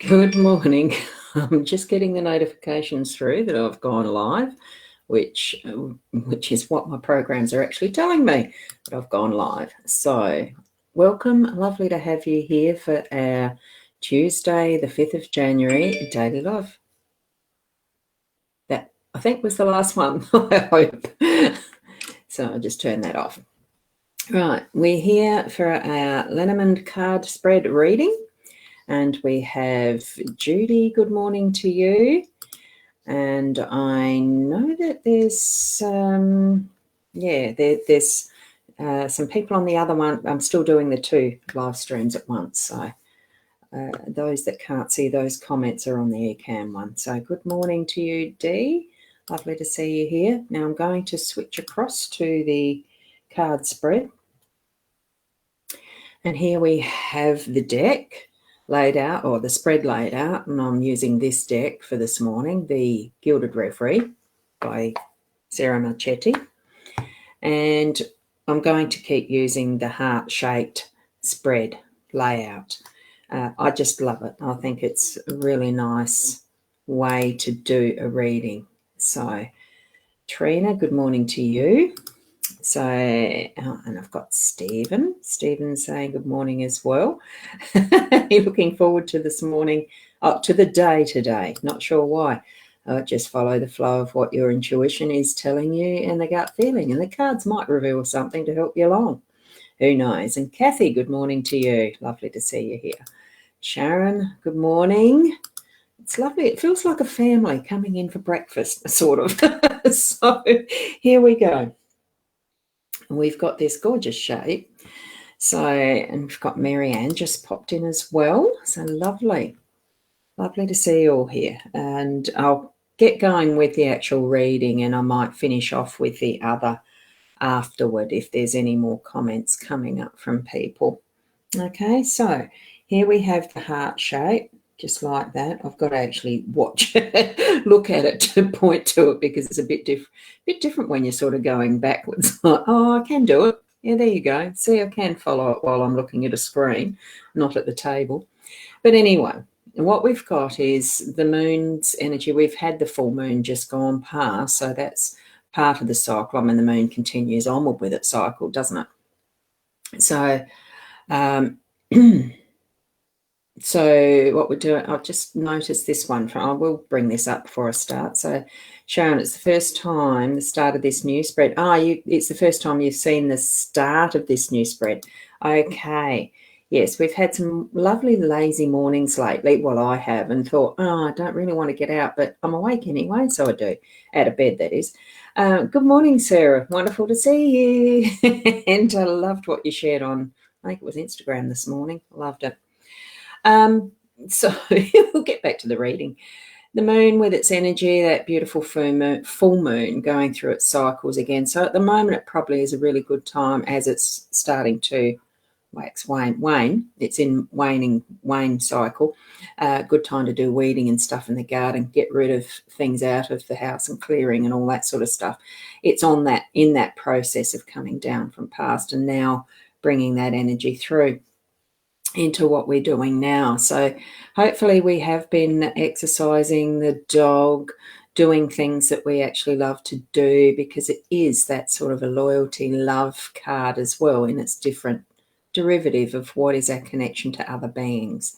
Good morning. I'm just getting the notifications through that I've gone live, which is what my programs are actually telling me, that I've gone live. So welcome. Lovely to have you here for our Tuesday, the 5th of January, Daily Love. That, I think, was the last one, I hope. So I'll just turn that off. Right, we're here for our Lenormand card spread reading. And we have Judy, good morning to you. And I know that there's some people on the other one. I'm still doing the two live streams at once. So those that can't see those comments are on the eCam one. So good morning to you, Dee. Lovely to see you here. Now I'm going to switch across to the card spread. And here we have the deck laid out, or the spread laid out, and I'm using this deck for this morning, the Gilded Reverie by Sarah Marchetti. And I'm going to keep using the heart-shaped spread layout. I just love it. I think it's a really nice way to do a reading. So, Trina, good morning to you. So, and I've got Stephen. Stephen's saying good morning as well. You're looking forward to this morning, to the day today. Not sure why. Just follow the flow of what your intuition is telling you and the gut feeling. And the cards might reveal something to help you along. Who knows? And Kathy, good morning to you. Lovely to see you here. Sharon, good morning. It's lovely. It feels like a family coming in for breakfast, sort of. So here we go. We've got this gorgeous shape. So, and we've got Marianne just popped in as well. So lovely. Lovely to see you all here. And I'll get going with the actual reading, and I might finish off with the other afterward if there's any more comments coming up from people. Okay, so here we have the heart shape, just like that. I've got to actually watch it, look at it to point to it, because it's a bit different when you're sort of going backwards. Like, oh, I can do it. Yeah, there you go. See, I can follow it while I'm looking at a screen, not at the table. But anyway, what we've got is the moon's energy. We've had the full moon just gone past, so that's part of the cycle. I mean, the moon continues onward with its cycle, doesn't it? So, so what we're doing, I've just noticed this one. I will bring this up before I start. So, Sharon, it's the first time, the start of this new spread. It's the first time you've seen the start of this new spread. Okay. Yes, we've had some lovely lazy mornings lately. Well, I have, and thought, I don't really want to get out, but I'm awake anyway, so I do. Out of bed, that is. Good morning, Sarah. Wonderful to see you. And I loved what you shared on, I think it was Instagram this morning. Loved it. So we'll get back to the reading. The moon with its energy, that beautiful full moon going through its cycles again. So at the moment, it probably is a really good time as it's starting to wane. It's in wane cycle. Good time to do weeding and stuff in the garden, get rid of things out of the house and clearing and all that sort of stuff. It's in that process of coming down from past and now bringing that energy through into what we're doing now. So hopefully we have been exercising the dog, doing things that we actually love to do, because it is that sort of a loyalty love card as well, in its different derivative of what is our connection to other beings,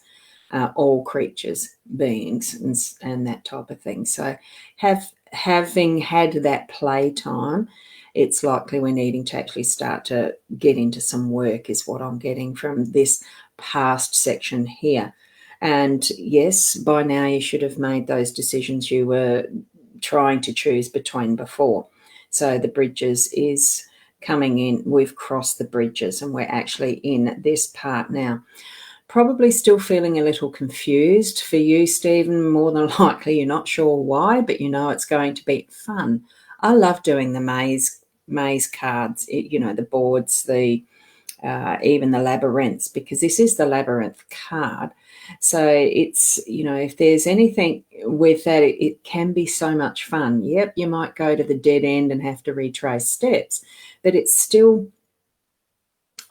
all creatures, beings, and that type of thing. So having had that playtime, it's likely we're needing to actually start to get into some work, is what I'm getting from this past section here. And yes, by now you should have made those decisions you were trying to choose between before. So the bridges is coming in. We've crossed the bridges and we're actually in this part now. Probably still feeling a little confused for you, Stephen. More than likely you're not sure why, but you know it's going to be fun. I love doing the maze cards, the boards, even the labyrinths, because this is the labyrinth card. So it's, if there's anything with that, it can be so much fun. Yep, you might go to the dead end and have to retrace steps, but it's still,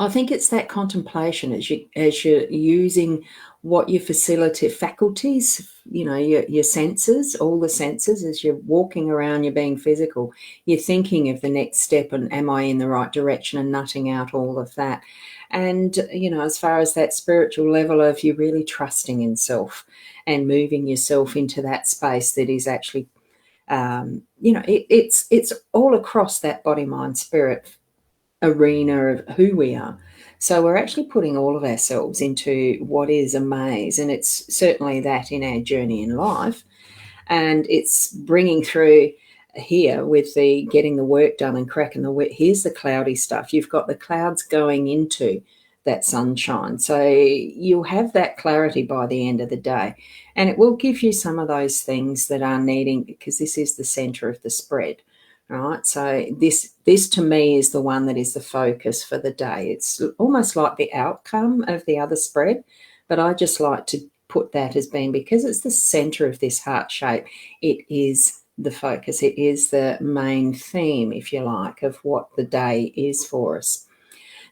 I think it's that contemplation as you're using what your facilitative faculties, your senses, all the senses, as you're walking around, you're being physical, you're thinking of the next step and am I in the right direction, and nutting out all of that. And, as far as that spiritual level of you really trusting in self and moving yourself into that space that is actually, it's all across that body, mind, spirit arena of who we are. So we're actually putting all of ourselves into what is a maze, and it's certainly that in our journey in life. And it's bringing through here with the getting the work done and cracking the whip. Here's the cloudy stuff. You've got the clouds going into that sunshine. So you'll have that clarity by the end of the day. And it will give you some of those things that are needing, because this is the center of the spread. Right, so this to me is the one that is the focus for the day. It's almost like the outcome of the other spread, but I just like to put that as being, because it's the center of this heart shape, it is the focus. It is the main theme, if you like, of what the day is for us.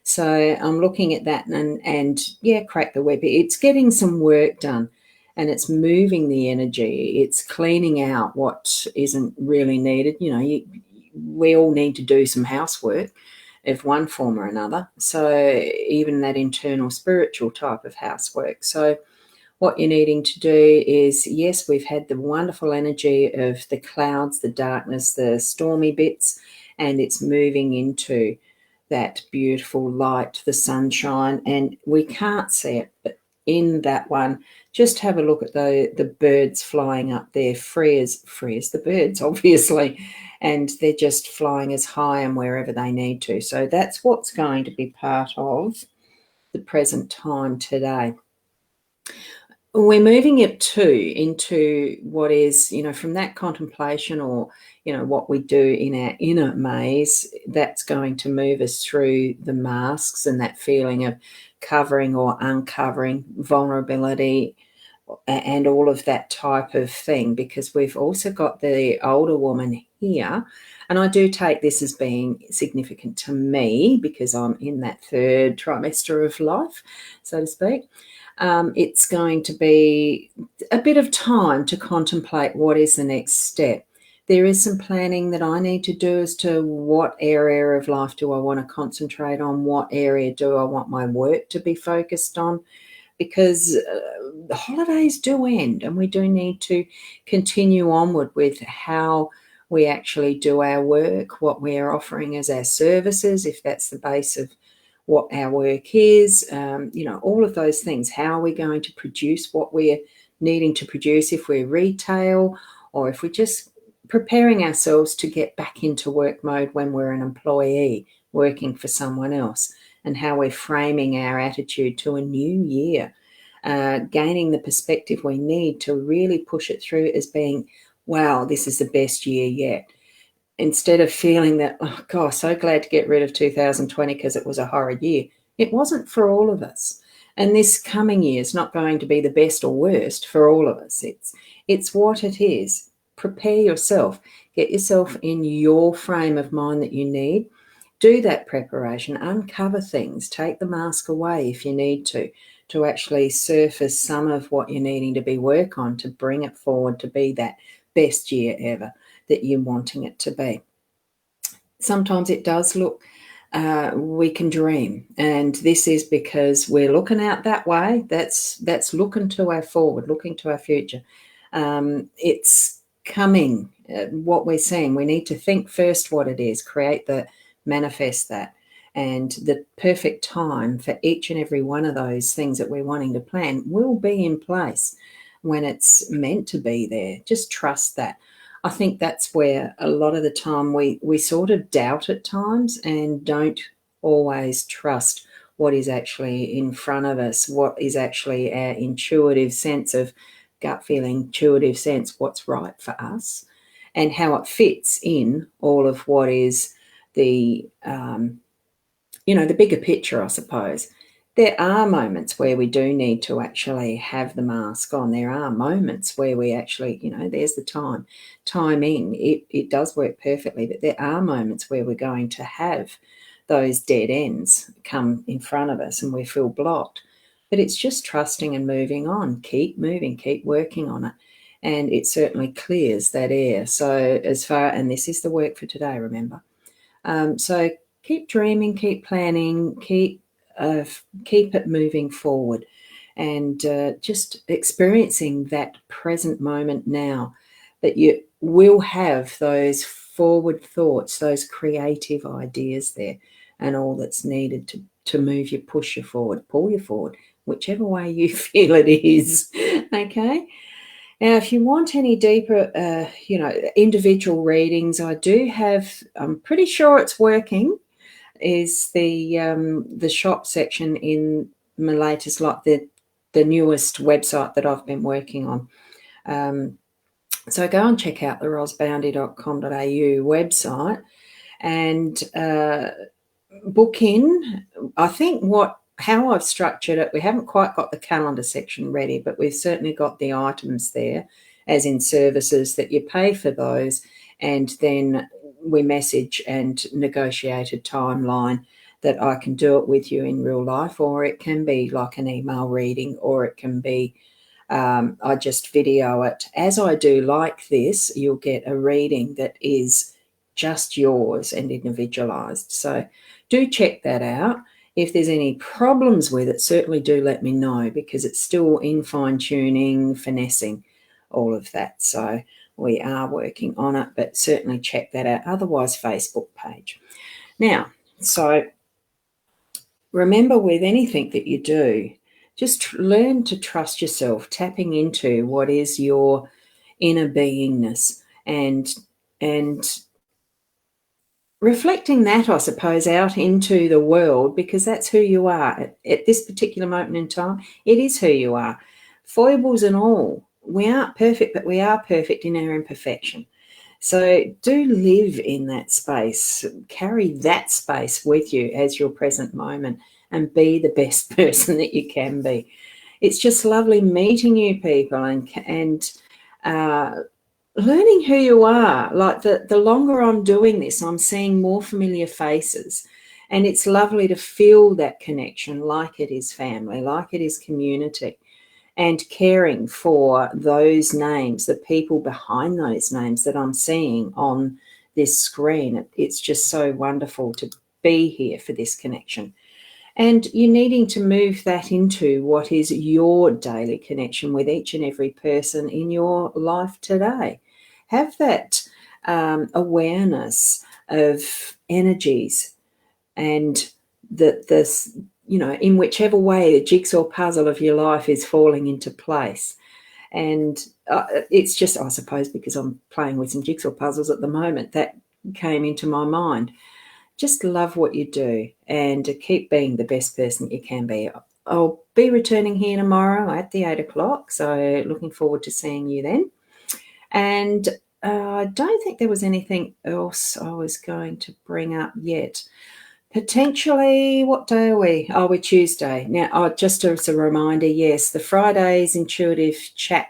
So I'm looking at that and yeah, crack the whip. It's getting some work done. And it's moving the energy. It's cleaning out what isn't really needed. We all need to do some housework of one form or another. So even that internal spiritual type of housework. So what you're needing to do is, yes, we've had the wonderful energy of the clouds, the darkness, the stormy bits, and it's moving into that beautiful light, the sunshine, and we can't see it, but in that one, just have a look at the birds flying up there, free as the birds, obviously, and they're just flying as high and wherever they need to. So that's what's going to be part of the present time today. We're moving it into what is, from that contemplation, or, what we do in our inner maze, that's going to move us through the masks and that feeling of covering or uncovering vulnerability and all of that type of thing, because we've also got the older woman here. And I do take this as being significant to me because I'm in that third trimester of life, so to speak. It's going to be a bit of time to contemplate what is the next step. There is some planning that I need to do as to what area of life do I want to concentrate on, what area do I want my work to be focused on, because the holidays do end and we do need to continue onward with how we actually do our work, what we are offering as our services, if that's the base of what our work is, all of those things. How are we going to produce what we're needing to produce, if we're retail or if we're just preparing ourselves to get back into work mode when we're an employee working for someone else, and how we're framing our attitude to a new year, gaining the perspective we need to really push it through as being, wow, this is the best year yet. Instead of feeling that, oh gosh, so glad to get rid of 2020 because it was a horrid year. It wasn't for all of us. And this coming year is not going to be the best or worst for all of us. It's what it is. Prepare yourself. Get yourself in your frame of mind that you need. Do that preparation. Uncover things. Take the mask away if you need to actually surface some of what you're needing to be work on, to bring it forward to be that best year ever that you're wanting it to be. Sometimes it does look, we can dream, and this is because we're looking out that way. That's looking to our forward, looking to our future. It's coming, what we're seeing. We need to think first what it is, create the, manifest that, and the perfect time for each and every one of those things that we're wanting to plan will be in place when it's meant to be there. Just trust that. I think that's where a lot of the time we sort of doubt at times and don't always trust what is actually in front of us, what is actually our intuitive sense of gut feeling, intuitive sense, what's right for us, and how it fits in all of what is the, the bigger picture, I suppose. There are moments where we do need to actually have the mask on. There are moments where we actually, there's the timing. It does work perfectly, but there are moments where we're going to have those dead ends come in front of us and we feel blocked. But it's just trusting and moving on. Keep moving, keep working on it. And it certainly clears that air. So and this is the work for today, remember. So keep dreaming, keep planning, keep it moving forward, and just experiencing that present moment now, that you will have those forward thoughts, those creative ideas there, and all that's needed to move you, push you forward, pull you forward, whichever way you feel it is. Okay. Now, if you want any deeper, individual readings, I do have. I'm pretty sure it's working. Is the shop section in my latest, like the newest website that I've been working on. So go and check out the rosbounty.com.au website and book in. I think how I've structured it, we haven't quite got the calendar section ready, but we've certainly got the items there, as in services that you pay for those, and then we message and negotiate a timeline that I can do it with you in real life, or it can be like an email reading, or it can be I just video it. As I do like this, you'll get a reading that is just yours and individualized. So do check that out. If there's any problems with it, certainly do let me know, because it's still in fine-tuning, finessing, all of that. So we are working on it, but certainly check that out. Otherwise, Facebook page. Now, so remember, with anything that you do, just learn to trust yourself, tapping into what is your inner beingness, and reflecting that, I suppose, out into the world, because that's who you are at this particular moment in time. It is who you are, foibles and all. We aren't perfect, but we are perfect in our imperfection. So do live in that space, carry that space with you as your present moment, and be the best person that you can be. It's just lovely meeting you people, and learning who you are. Like the longer I'm doing this, I'm seeing more familiar faces, and it's lovely to feel that connection, like it is family, like it is community, and caring for those names, the people behind those names that I'm seeing on this screen. It's just so wonderful to be here for this connection. And you're needing to move that into what is your daily connection with each and every person in your life today. Have that awareness of energies, and this, in whichever way the jigsaw puzzle of your life is falling into place. And it's just, I suppose, because I'm playing with some jigsaw puzzles at the moment, that came into my mind. Just love what you do, and keep being the best person you can be. I'll be returning here tomorrow at the 8 o'clock, so looking forward to seeing you then. And I don't think there was anything else I was going to bring up yet. Potentially, what day are we? Oh, we're Tuesday. Now, just as a reminder, yes, the Friday's intuitive chat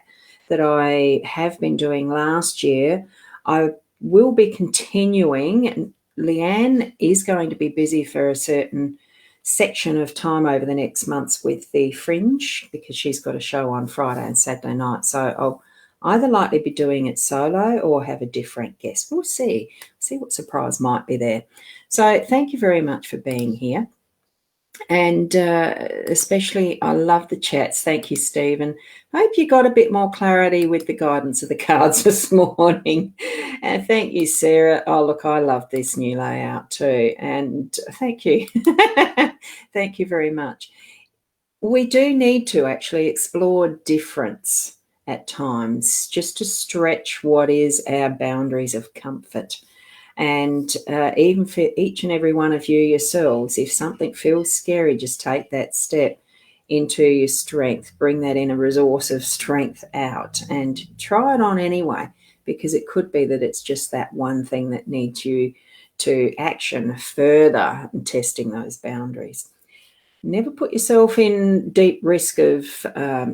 that I have been doing last year, I will be continuing. Leanne is going to be busy for a certain section of time over the next months with the Fringe, because she's got a show on Friday and Saturday night. So I'll either likely be doing it solo or have a different guest. We'll see what surprise might be there. So thank you very much for being here. And especially, I love the chats. Thank you, Stephen. I hope you got a bit more clarity with the guidance of the cards this morning. And thank you, Sarah. Oh, look, I love this new layout too. And thank you. Thank you very much. We do need to actually explore difference at times, just to stretch what is our boundaries of comfort. And even for each and every one of you yourselves, if something feels scary, just take that step into your strength. Bring that inner resource of strength out and try it on anyway, because it could be that it's just that one thing that needs you to action further, testing those boundaries. Never put yourself in deep risk of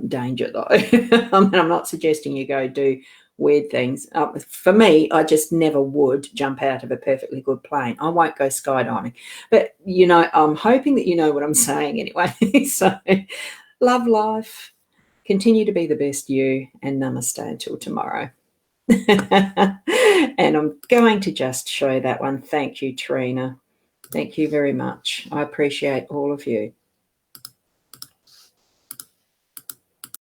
danger, though. I mean, I'm not suggesting you go do weird things. For me, I just never would jump out of a perfectly good plane. I won't go skydiving. But, I'm hoping that you know what I'm saying anyway. So Love life. Continue to be the best you, and namaste until tomorrow. And I'm going to just show that one. Thank you, Trina. Thank you very much. I appreciate all of you.